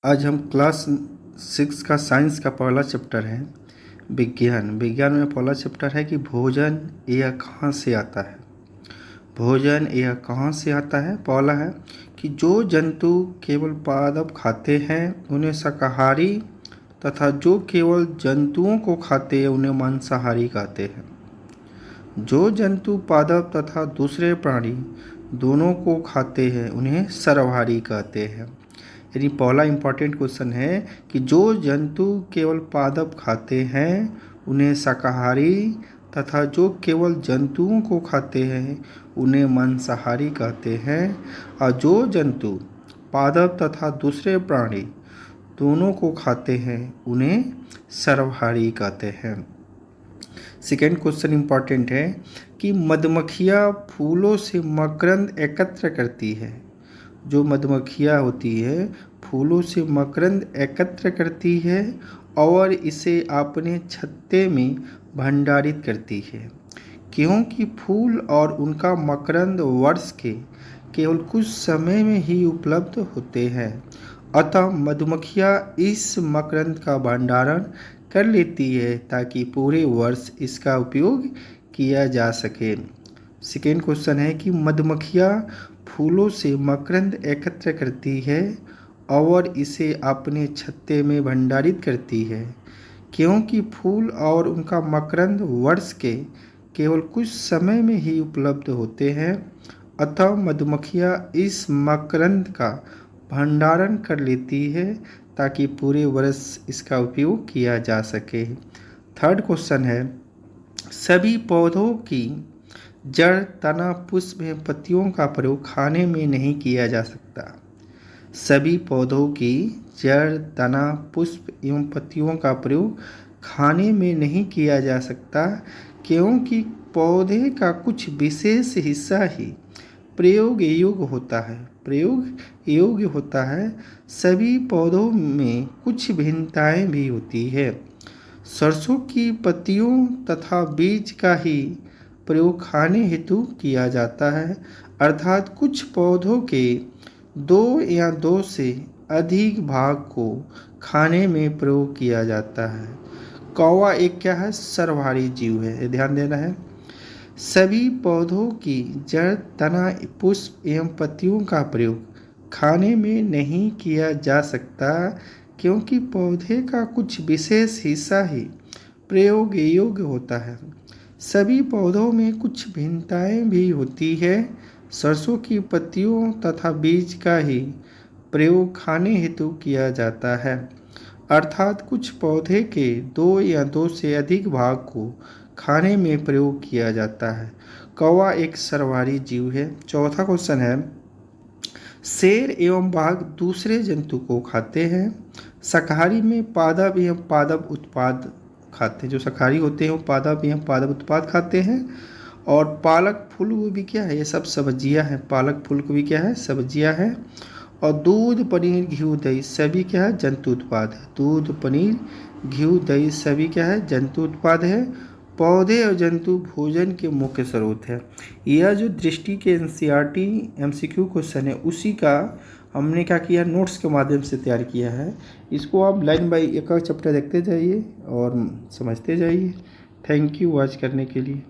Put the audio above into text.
आज हम क्लास 6 का साइंस का पहला चैप्टर है विज्ञान। विज्ञान में पहला चैप्टर है कि भोजन यह कहाँ से आता है। भोजन यह कहाँ से आता है। पहला है कि जो जंतु केवल पादप खाते हैं उन्हें शाकाहारी तथा जो केवल जंतुओं को खाते हैं उन्हें मांसाहारी कहते हैं। जो जंतु पादप तथा दूसरे प्राणी दोनों को खाते हैं उन्हें सर्वहारी कहते हैं। यानी पहला इम्पॉर्टेंट क्वेश्चन है कि जो जंतु केवल पादप खाते हैं उन्हें शाकाहारी तथा जो केवल जंतुओं को खाते हैं उन्हें मांसाहारी कहते हैं, और जो जंतु पादप तथा दूसरे प्राणी दोनों को खाते हैं उन्हें सर्वहारी कहते हैं। सेकेंड क्वेश्चन इम्पॉर्टेंट है कि मधुमक्खियाँ फूलों से मकरंद एकत्र करती है। जो मधुमक्खियाँ होती है फूलों से मकरंद एकत्र करती है और इसे अपने छत्ते में भंडारित करती है, क्योंकि फूल और उनका मकरंद वर्ष के केवल कुछ समय में ही उपलब्ध होते हैं। अतः मधुमक्खियाँ इस मकरंद का भंडारण कर लेती है ताकि पूरे वर्ष इसका उपयोग किया जा सके। सेकेंड क्वेश्चन है कि मधुमक्खियाँ फूलों से मकरंद एकत्र करती है और इसे अपने छत्ते में भंडारित करती है, क्योंकि फूल और उनका मकरंद वर्ष के केवल कुछ समय में ही उपलब्ध होते हैं। अतः मधुमक्खियाँ इस मकरंद का भंडारण कर लेती है ताकि पूरे वर्ष इसका उपयोग किया जा सके। थर्ड क्वेश्चन है सभी पौधों की जड़, तना, पुष्प एवं पत्तियों का प्रयोग खाने में नहीं किया जा सकता। सभी पौधों की जड़, तना, पुष्प एवं पत्तियों का प्रयोग खाने में नहीं किया जा सकता, क्योंकि पौधे का कुछ विशेष हिस्सा ही प्रयोग योग्य होता है। सभी पौधों में कुछ भिन्नताएं भी होती है। सरसों की पत्तियों तथा बीज का ही प्रयोग खाने हेतु किया जाता है, अर्थात कुछ पौधों के दो या दो से अधिक भाग को खाने में प्रयोग किया जाता है। कौवा एक क्या है? सर्वहारी जीव है, ये ध्यान देना है। सभी पौधों की जड़, तना, पुष्प एवं पत्तियों का प्रयोग खाने में नहीं किया जा सकता, क्योंकि पौधे का कुछ विशेष हिस्सा ही प्रयोग योग्य होता है। सभी पौधों में कुछ भिन्नताएं भी होती है। सरसों की पत्तियों तथा बीज का ही प्रयोग खाने हेतु किया जाता है, अर्थात कुछ पौधे के दो या दो से अधिक भाग को खाने में प्रयोग किया जाता है। कौवा एक सर्वहारी जीव है। चौथा क्वेश्चन है शेर एवं बाघ दूसरे जंतु को खाते हैं। शाकाहारी में पादप एवं पादप उत्पाद खाते हैं। जो शाकाहारी होते हैं वो पादप एवं पादप उत्पाद खाते हैं। और पालक, फूल गोभी क्या है? ये सब सब्जियां हैं। पालक, फूल गोभी क्या है? सब्जियां हैं। और दूध, पनीर, घी, दही सभी क्या है? जंतु उत्पाद है। दूध, पनीर, घी, दही सभी क्या है? जंतु उत्पाद है। पौधे और जंतु भोजन के मुख्य स्रोत है। यह जो दृष्टि के एनसीईआरटी एमसीक्यू क्वेश्चन है उसी का हमने क्या किया, नोट्स के माध्यम से तैयार किया है। इसको आप लाइन बाई एक चैप्टर देखते जाइए और समझते जाइए। थैंक यू वॉच करने के लिए।